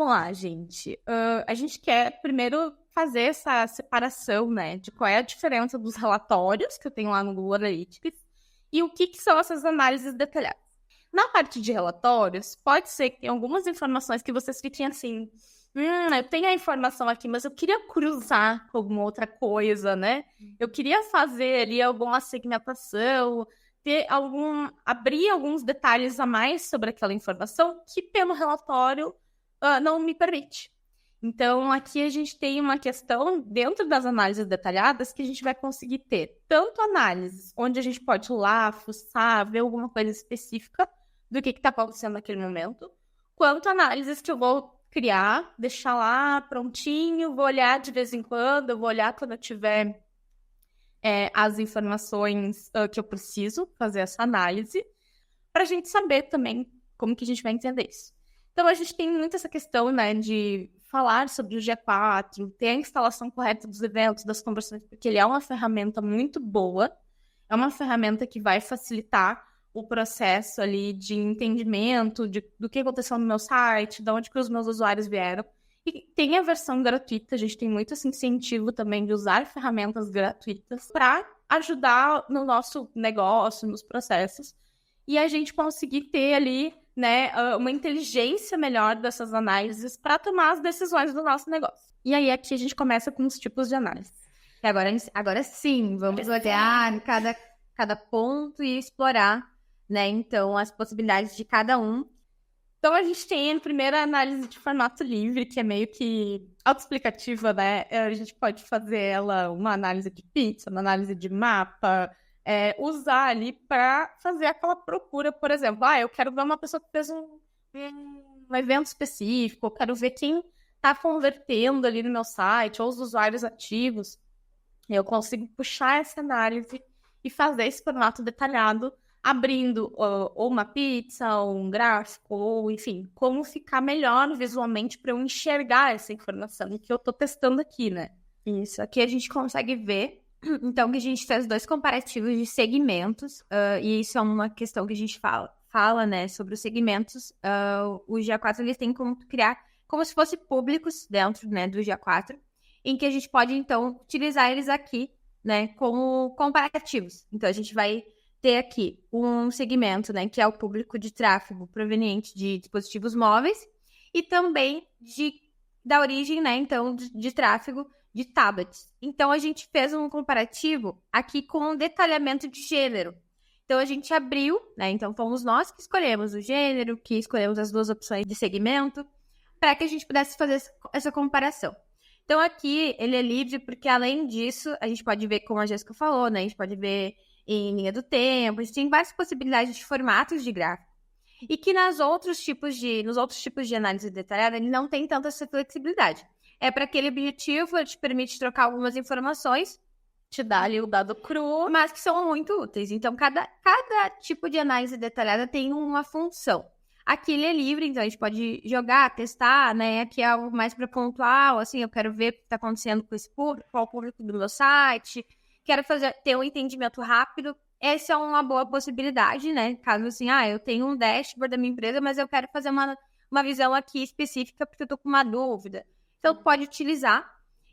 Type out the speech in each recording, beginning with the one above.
lá, gente. A gente quer primeiro fazer essa separação, né, de qual é a diferença dos relatórios que eu tenho lá no Google Analytics e o que são essas análises detalhadas. Na parte de relatórios, pode ser que tenha algumas informações que vocês fiquem assim, eu tenho a informação aqui, mas eu queria cruzar com alguma outra coisa, né? Eu queria fazer ali alguma segmentação, abrir alguns detalhes a mais sobre aquela informação que pelo relatório não me permite. Então, aqui a gente tem uma questão dentro das análises detalhadas que a gente vai conseguir ter tanto análises onde a gente pode ir lá, fuçar, ver alguma coisa específica do que está acontecendo naquele momento, quanto análises que eu vou criar, deixar lá prontinho, vou olhar de vez em quando, eu vou olhar quando eu tiver as informações que eu preciso fazer essa análise, para a gente saber também como que a gente vai entender isso. Então, a gente tem muito essa questão, né, de falar sobre o G4, ter a instalação correta dos eventos, das conversões, porque ele é uma ferramenta muito boa, é uma ferramenta que vai facilitar o processo ali de entendimento do que aconteceu no meu site, de onde que os meus usuários vieram. E tem a versão gratuita, a gente tem muito esse incentivo também de usar ferramentas gratuitas para ajudar no nosso negócio, nos processos, e a gente conseguir ter ali, né, uma inteligência melhor dessas análises para tomar as decisões do nosso negócio. E aí aqui a gente começa com os tipos de análise. E agora sim, vamos olhar cada ponto e explorar, né, então, as possibilidades de cada um. Então, a gente tem a primeira análise de formato livre, que é meio que autoexplicativa, né? A gente pode fazer ela uma análise de pizza, uma análise de mapa, usar ali para fazer aquela procura, por exemplo. Eu quero ver uma pessoa que fez um evento específico, eu quero ver quem está convertendo ali no meu site, ou os usuários ativos. Eu consigo puxar essa análise e fazer esse formato detalhado, abrindo ou uma pizza, ou um gráfico, ou enfim, como ficar melhor visualmente para eu enxergar essa informação que eu estou testando aqui, né? Isso, aqui a gente consegue ver, então, que a gente fez 2 comparativos de segmentos, e isso é uma questão que a gente fala, né, sobre os segmentos. O GA4, eles têm como criar como se fossem públicos dentro, né, do GA4, em que a gente pode, então, utilizar eles aqui, né, como comparativos. Então, a gente vai ter aqui um segmento, né, que é o público de tráfego proveniente de dispositivos móveis e também da origem, né, então, de tráfego de tablets. Então, a gente fez um comparativo aqui com um detalhamento de gênero. Então, a gente abriu, né, então fomos nós que escolhemos o gênero, que escolhemos as 2 opções de segmento, para que a gente pudesse fazer essa comparação. Então, aqui, ele é livre porque, além disso, a gente pode ver, como a Jéssica falou, né, a gente pode ver em linha do tempo, a gente tem várias possibilidades de formatos de gráfico. E que nos outros tipos de análise detalhada, ele não tem tanta essa flexibilidade. É para aquele objetivo, ele te permite trocar algumas informações, te dá ali o dado cru, mas que são muito úteis. Então, cada tipo de análise detalhada tem uma função. Aqui ele é livre, então a gente pode jogar, testar, né? Aqui é algo mais para pontual, assim, eu quero ver o que está acontecendo com esse público, qual o público do meu site, quero ter um entendimento rápido. Essa é uma boa possibilidade, né? Caso assim, eu tenho um dashboard da minha empresa, mas eu quero fazer uma visão aqui específica porque eu tô com uma dúvida. Então, pode utilizar.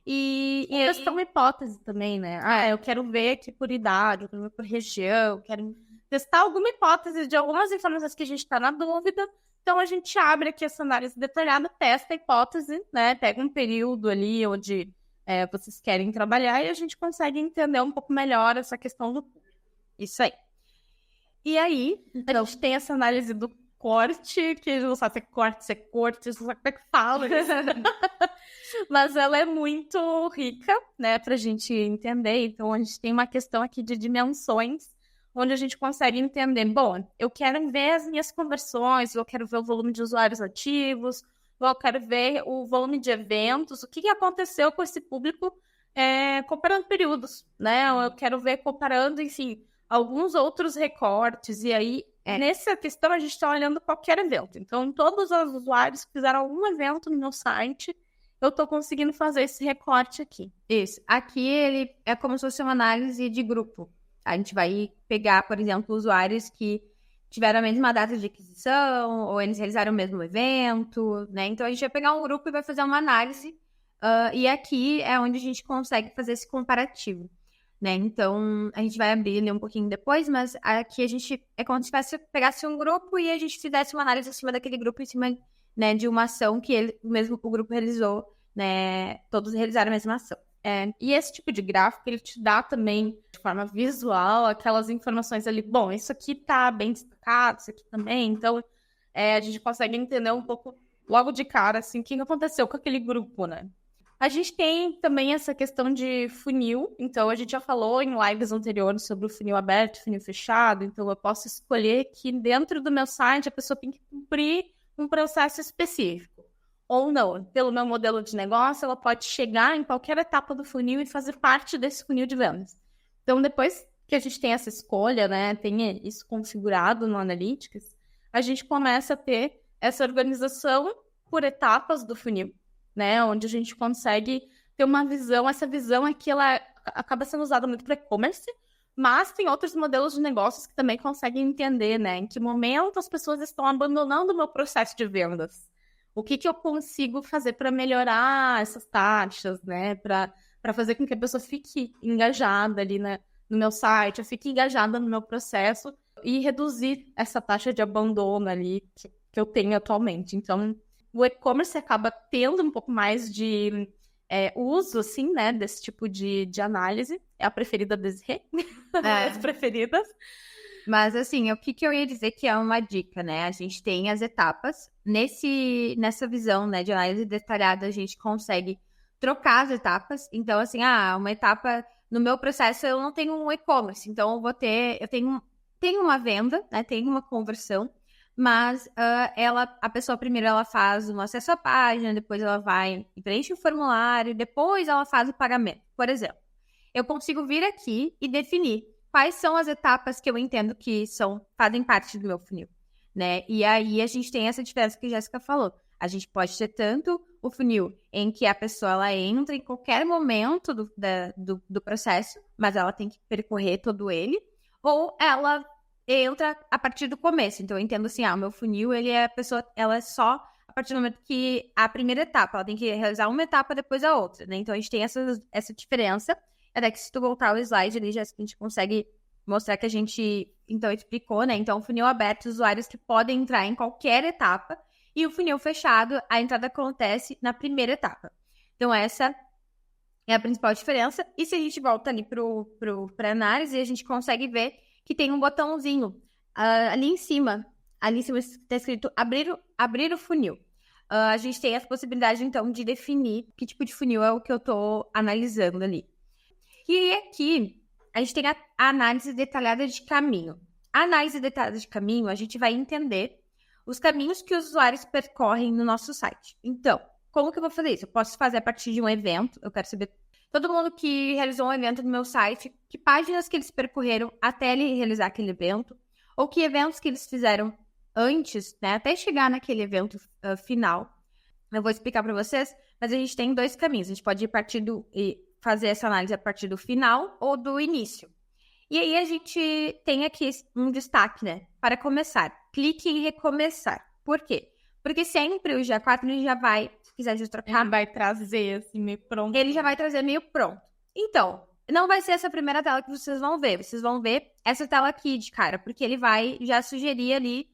E questão hipótese também, né? Eu quero ver aqui por idade, eu quero ver por região, eu quero testar alguma hipótese de algumas informações que a gente está na dúvida. Então, a gente abre aqui essa análise detalhada, testa a hipótese, né? Pega um período ali onde vocês querem trabalhar e a gente consegue entender um pouco melhor essa questão do público. Isso aí. E aí, a gente tem essa análise do corte, que não sabe se é corte, se é corte, não sabe como é que fala. Mas ela é muito rica, né, pra gente entender. Então, a gente tem uma questão aqui de dimensões, onde a gente consegue entender, bom, eu quero ver as minhas conversões, eu quero ver o volume de usuários ativos, eu quero ver o volume de eventos, o que aconteceu com esse público comparando períodos, né? Eu quero ver comparando, enfim, alguns outros recortes, e aí, nessa questão, a gente está olhando qualquer evento. Então, todos os usuários que fizeram algum evento no meu site, eu estou conseguindo fazer esse recorte aqui. Isso. Aqui, ele é como se fosse uma análise de grupo. A gente vai pegar, por exemplo, usuários que tiveram a mesma data de aquisição, ou eles realizaram o mesmo evento, né? Então, a gente vai pegar um grupo e vai fazer uma análise, e aqui é onde a gente consegue fazer esse comparativo, né? Então, a gente vai abrir ali um pouquinho depois, mas aqui a gente, é como se pegasse um grupo e a gente fizesse uma análise acima daquele grupo, em cima, né, de uma ação que o grupo realizou, né? Todos realizaram a mesma ação. E esse tipo de gráfico, ele te dá também, de forma visual, aquelas informações ali. Bom, isso aqui tá bem destacado, isso aqui também. Então, a gente consegue entender um pouco, logo de cara, assim, o que aconteceu com aquele grupo, né? A gente tem também essa questão de funil. Então, a gente já falou em lives anteriores sobre o funil aberto e funil fechado. Então, eu posso escolher que dentro do meu site a pessoa tem que cumprir um processo específico. Ou não, pelo meu modelo de negócio, ela pode chegar em qualquer etapa do funil e fazer parte desse funil de vendas. Então, depois que a gente tem essa escolha, né, tem isso configurado no Analytics, a gente começa a ter essa organização por etapas do funil, né, onde a gente consegue ter uma visão. Essa visão aqui, ela acaba sendo usada muito para e-commerce, mas tem outros modelos de negócios que também conseguem entender, né, em que momento as pessoas estão abandonando o meu processo de vendas. O que eu consigo fazer para melhorar essas taxas, né? Para fazer com que a pessoa fique engajada ali, né, no meu site, fique engajada no meu processo e reduzir essa taxa de abandono ali que eu tenho atualmente. Então, o e-commerce acaba tendo um pouco mais de uso, assim, né, desse tipo de análise. É a preferida das as preferidas. Mas, assim, o que eu ia dizer que é uma dica, né? A gente tem as etapas. Nessa visão, né, de análise detalhada, a gente consegue trocar as etapas. Então, assim, uma etapa no meu processo, eu não tenho um e-commerce. Então, eu tenho uma venda, né? Tenho uma conversão. Mas a pessoa primeiro ela faz um acesso à página, depois ela vai e preenche o formulário, depois ela faz o pagamento. Por exemplo, eu consigo vir aqui e definir quais são as etapas que eu entendo que fazem parte do meu funil, né? E aí a gente tem essa diferença que a Jéssica falou. A gente pode ter tanto o funil em que a pessoa ela entra em qualquer momento do processo, mas ela tem que percorrer todo ele, ou ela entra a partir do começo. Então eu entendo assim, o meu funil, ela é só a partir do momento que a primeira etapa, ela tem que realizar uma etapa depois a outra, né? Então a gente tem essa diferença. Até que se tu voltar o slide ali, já a gente consegue mostrar que a gente, então, explicou, né? Então, o funil aberto, usuários que podem entrar em qualquer etapa, e o funil fechado, a entrada acontece na primeira etapa. Então, essa é a principal diferença. E se a gente volta ali para análise, a gente consegue ver que tem um botãozinho ali em cima. Ali em cima está escrito abrir o funil. A gente tem essa possibilidade, então, de definir que tipo de funil é o que eu estou analisando ali. E aqui, a gente tem a análise detalhada de caminho. A análise detalhada de caminho, a gente vai entender os caminhos que os usuários percorrem no nosso site. Então, como que eu vou fazer isso? Eu posso fazer a partir de um evento. Eu quero saber todo mundo que realizou um evento no meu site, que páginas que eles percorreram até ele realizar aquele evento, ou que eventos que eles fizeram antes, né, até chegar naquele evento final. Eu vou explicar para vocês, mas a gente tem dois caminhos. A gente pode fazer essa análise a partir do final ou do início. E aí a gente tem aqui um destaque, né? Para começar, clique em recomeçar. Por quê? Porque sempre o GA4 ele já vai, se quiser já trocar, ele vai trazer assim meio pronto. Ele já vai trazer meio pronto. Então, não vai ser essa primeira tela que vocês vão ver. Vocês vão ver essa tela aqui de cara, porque ele vai já sugerir ali,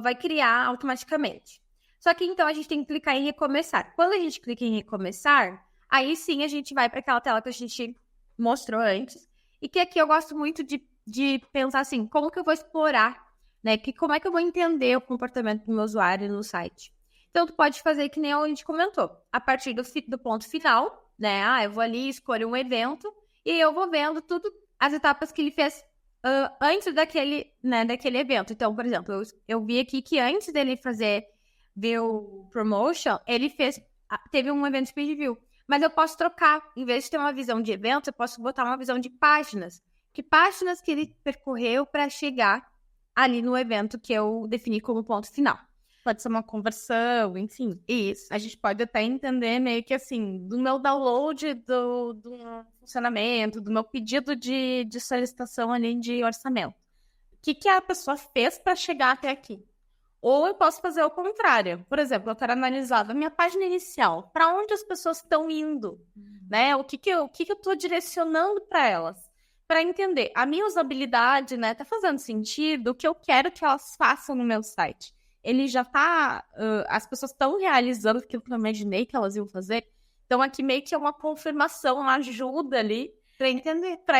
vai criar automaticamente. Só que então a gente tem que clicar em recomeçar. Quando a gente clica em recomeçar, aí sim a gente vai para aquela tela que a gente mostrou antes. E que aqui eu gosto muito de pensar assim, como que eu vou explorar, né? Como é que eu vou entender o comportamento do meu usuário no site. Então, tu pode fazer que nem a gente comentou. A partir do ponto final, né? Eu vou ali, escolho um evento e eu vou vendo tudo, as etapas que ele fez antes daquele evento. Então, por exemplo, eu vi aqui que antes dele ver o promotion, ele teve um evento speed view. Mas eu posso trocar. Em vez de ter uma visão de evento, eu posso botar uma visão de páginas. Que páginas que ele percorreu para chegar ali no evento que eu defini como ponto final. Pode ser uma conversão, enfim. Isso. A gente pode até entender meio que assim, do meu download do funcionamento, do meu pedido de solicitação ali de orçamento. que a pessoa fez para chegar até aqui. Ou eu posso fazer o contrário. Por exemplo, eu quero analisar da minha página inicial, para onde as pessoas estão indo, né? O que eu estou direcionando para elas, para entender a minha usabilidade, né? Tá fazendo sentido? O que eu quero que elas façam no meu site? Ele já tá... as pessoas estão realizando aquilo que eu imaginei que elas iam fazer. Então, aqui meio que é uma confirmação, uma ajuda ali para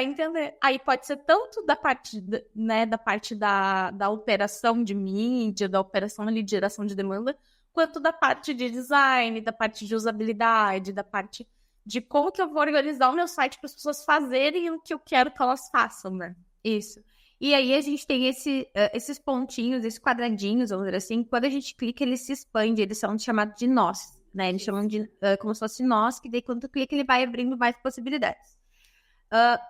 entender. Aí pode ser tanto da parte, né, da operação de mídia, da operação ali de geração de demanda, quanto da parte de design, da parte de usabilidade, da parte de como que eu vou organizar o meu site para as pessoas fazerem o que eu quero que elas façam, né? Isso. E aí a gente tem esses pontinhos, esses quadradinhos, vamos dizer assim, quando a gente clica, ele se expande, eles são chamados de nós, né? Eles chamam de como se fosse nós, que daí quando tu clica, ele vai abrindo mais possibilidades.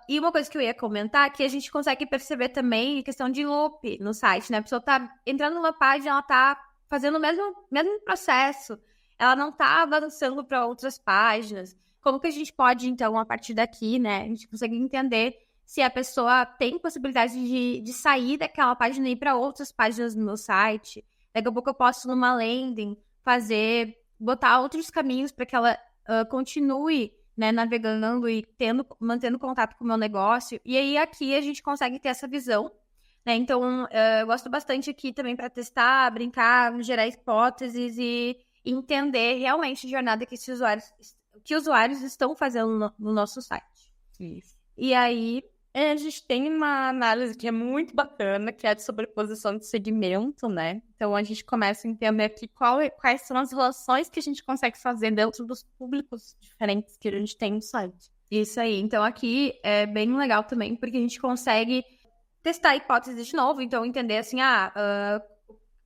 E uma coisa que eu ia comentar, que a gente consegue perceber também a questão de loop no site, né? A pessoa tá entrando numa página, ela tá fazendo o mesmo processo, ela não tá avançando para outras páginas. Como que a gente pode, então, a partir daqui, né, a gente consegue entender se a pessoa tem possibilidade de sair daquela página e ir para outras páginas no meu site. Daqui a pouco eu posso, numa landing, botar outros caminhos para que ela continue, né, navegando e mantendo contato com o meu negócio. E aí aqui a gente consegue ter essa visão, né? Então, eu gosto bastante aqui também para testar, brincar, gerar hipóteses e entender realmente a jornada que usuários estão fazendo no nosso site. Isso. E aí, a gente tem uma análise que é muito bacana, que é de sobreposição de segmento, né? Então, a gente começa a entender aqui quais são as relações que a gente consegue fazer dentro dos públicos diferentes que a gente tem no site. Isso aí. Então, aqui é bem legal também, porque a gente consegue testar hipóteses de novo. Então, entender assim,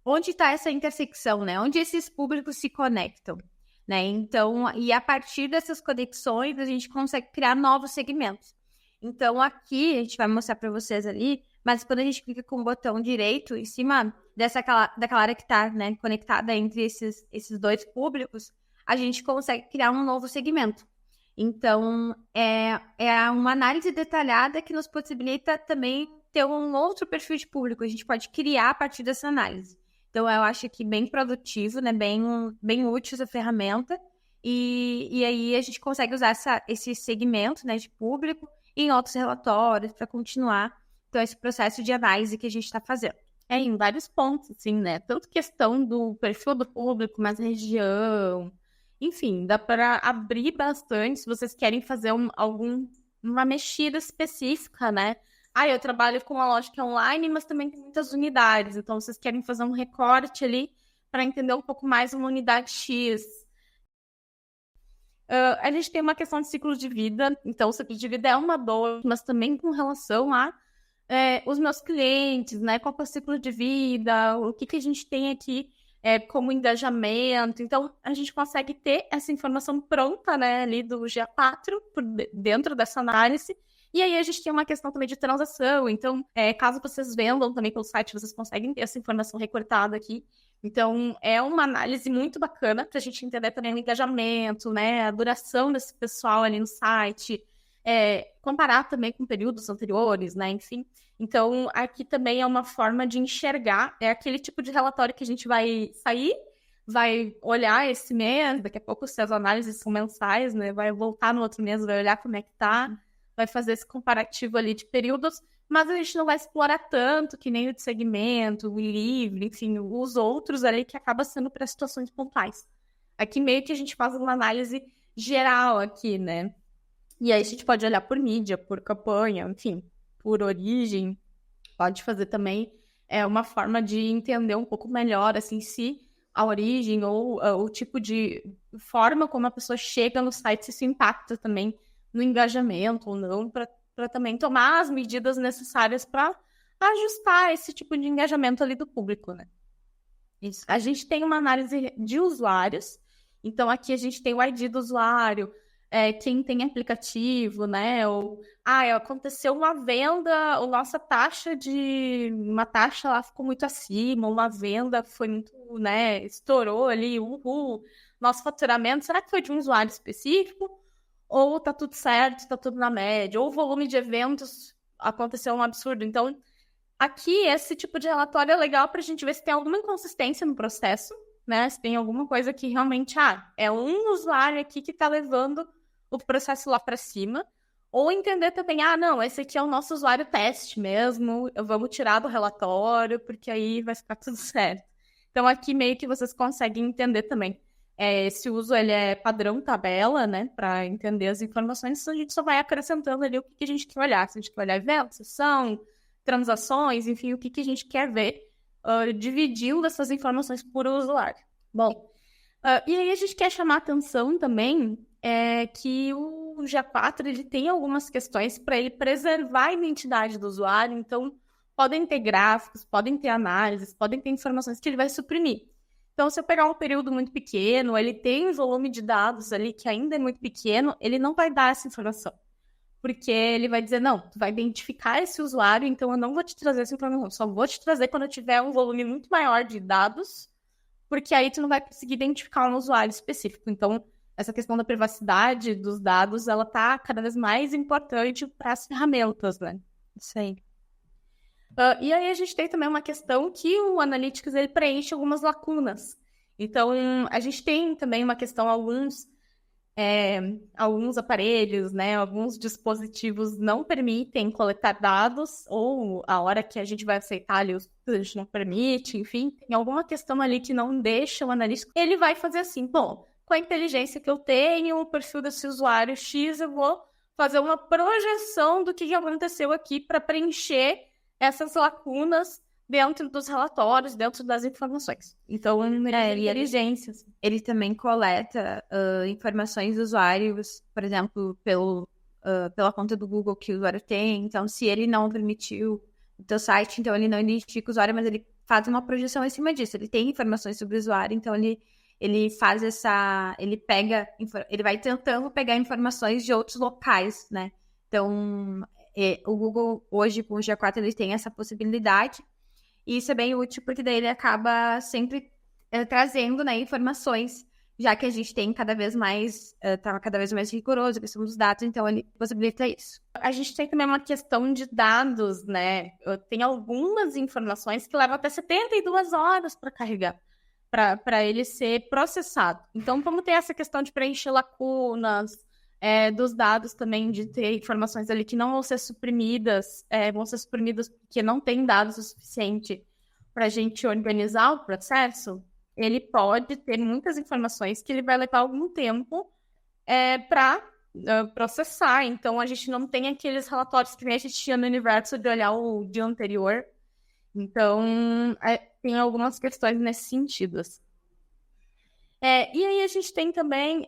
onde está essa intersecção, né? Onde esses públicos se conectam, né? Então, e a partir dessas conexões, a gente consegue criar novos segmentos. Então, aqui, a gente vai mostrar para vocês ali, mas quando a gente clica com o botão direito em cima daquela área que está, né, conectada entre esses dois públicos, a gente consegue criar um novo segmento. Então, é uma análise detalhada que nos possibilita também ter um outro perfil de público. A gente pode criar a partir dessa análise. Então, eu acho que bem produtivo, né, bem útil essa ferramenta. E aí, a gente consegue usar esse segmento, né, de público em outros relatórios para continuar então, esse processo de análise que a gente está fazendo. Em vários pontos, assim, né? Tanto questão do perfil do público, mais região. Enfim, dá para abrir bastante se vocês querem fazer uma mexida específica, né? Eu trabalho com uma loja que é online, mas também tem muitas unidades. Então, vocês querem fazer um recorte ali para entender um pouco mais uma unidade X. A gente tem uma questão de ciclo de vida. Então, o ciclo de vida é uma dor, mas também com relação a os meus clientes, né? Qual é o ciclo de vida, o que a gente tem aqui como engajamento. Então, a gente consegue ter essa informação pronta, né, ali do GA4, dentro dessa análise. E aí, a gente tem uma questão também de transação. Então, caso vocês vendam também pelo site, vocês conseguem ter essa informação recortada aqui. Então, é uma análise muito bacana para a gente entender também o engajamento, né, a duração desse pessoal ali no site, comparar também com períodos anteriores, né, enfim. Então, aqui também é uma forma de enxergar, é aquele tipo de relatório que a gente vai sair, vai olhar esse mês, daqui a pouco se as análises são mensais, né, vai voltar no outro mês, vai olhar como é que tá, vai fazer esse comparativo ali de períodos, mas a gente não vai explorar tanto que nem o de segmento, o livre, enfim, os outros ali que acaba sendo para situações pontuais. Aqui meio que a gente faz uma análise geral aqui, né? E aí a gente pode olhar por mídia, por campanha, enfim, por origem. Pode fazer também uma forma de entender um pouco melhor, assim, se a origem ou o tipo de forma como a pessoa chega no site, se isso impacta também no engajamento ou não, para também tomar as medidas necessárias para ajustar esse tipo de engajamento ali do público, né? Isso. A gente tem uma análise de usuários, então aqui a gente tem o ID do usuário, quem tem aplicativo, né? Ou, aconteceu uma venda, a nossa uma taxa lá ficou muito acima, uma venda foi muito, né? Estourou ali, nosso faturamento, será que foi de um usuário específico? Ou tá tudo certo, tá tudo na média? Ou o volume de eventos aconteceu um absurdo? Então, Aqui, esse tipo de relatório é legal para a gente ver se tem alguma inconsistência no processo, né? Se tem alguma coisa que realmente, é um usuário aqui que está levando o processo lá para cima. Ou entender também, não, esse aqui é o nosso usuário teste mesmo, vamos tirar do relatório, porque aí vai ficar tudo certo. Então, aqui meio que vocês conseguem entender também. Esse uso, ele é padrão tabela, né, para entender as informações, então a gente só vai acrescentando ali o que a gente quer olhar. Se a gente quer olhar eventos, sessão, transações, enfim, o que a gente quer ver, dividindo essas informações por usuário. Bom, e aí a gente quer chamar atenção também que o GA4 ele tem algumas questões para ele preservar a identidade do usuário, então podem ter gráficos, podem ter análises, podem ter informações que ele vai suprimir. Então, se eu pegar um período muito pequeno, ele tem um volume de dados ali que ainda é muito pequeno, ele não vai dar essa informação. Porque ele vai dizer, não, tu vai identificar esse usuário, então eu não vou te trazer essa informação, só vou te trazer quando eu tiver um volume muito maior de dados, porque aí tu não vai conseguir identificar um usuário específico. Então, essa questão da privacidade dos dados, ela tá cada vez mais importante para as ferramentas, né? Isso aí. E aí a gente tem também uma questão que o Analytics, ele preenche algumas lacunas. Então, a gente tem também uma questão, alguns aparelhos, né, alguns dispositivos não permitem coletar dados, ou a hora que a gente vai aceitar ali, a gente não permite, enfim, tem alguma questão ali que não deixa o analista. Ele vai fazer assim, bom, com a inteligência que eu tenho, o perfil desse usuário X, eu vou fazer uma projeção do que aconteceu aqui para preencher essas lacunas dentro dos relatórios, dentro das informações. Então, inteligências. Ele também coleta informações dos usuários, por exemplo, pela conta do Google que o usuário tem. Então, se ele não permitiu o teu site, então ele não identifica o usuário, mas ele faz uma projeção em cima disso. Ele tem informações sobre o usuário, então ele faz ele vai tentando pegar informações de outros locais, né? Então, o Google hoje com o GA4 ele tem essa possibilidade. E isso é bem útil, porque daí ele acaba sempre trazendo, né, informações, já que a gente tem cada vez mais rigoroso a questão dos dados, então ele possibilita isso. A gente tem também uma questão de dados, né? Tem algumas informações que levam até 72 horas para carregar, para ele ser processado. Então, vamos ter essa questão de preencher lacunas, dos dados também, de ter informações ali que não vão ser suprimidas, porque não tem dados o suficiente para a gente organizar o processo. Ele pode ter muitas informações que ele vai levar algum tempo para processar. Então, a gente não tem aqueles relatórios que a gente tinha no universo de olhar o dia anterior. Então, tem algumas questões nesse sentido, assim. E aí a gente tem também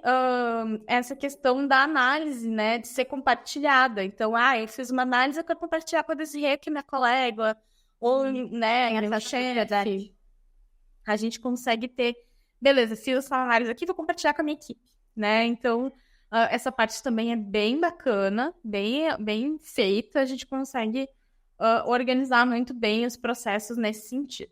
essa questão da análise, né, de ser compartilhada. Então, eu fiz uma análise, eu quero compartilhar com a Desirê, que é minha colega, ou, né, essa chefe. A gente consegue ter, beleza, fiz essa análise aqui, vou compartilhar com a minha equipe, né? Então, essa parte também é bem bacana, bem feita, a gente consegue organizar muito bem os processos nesse sentido.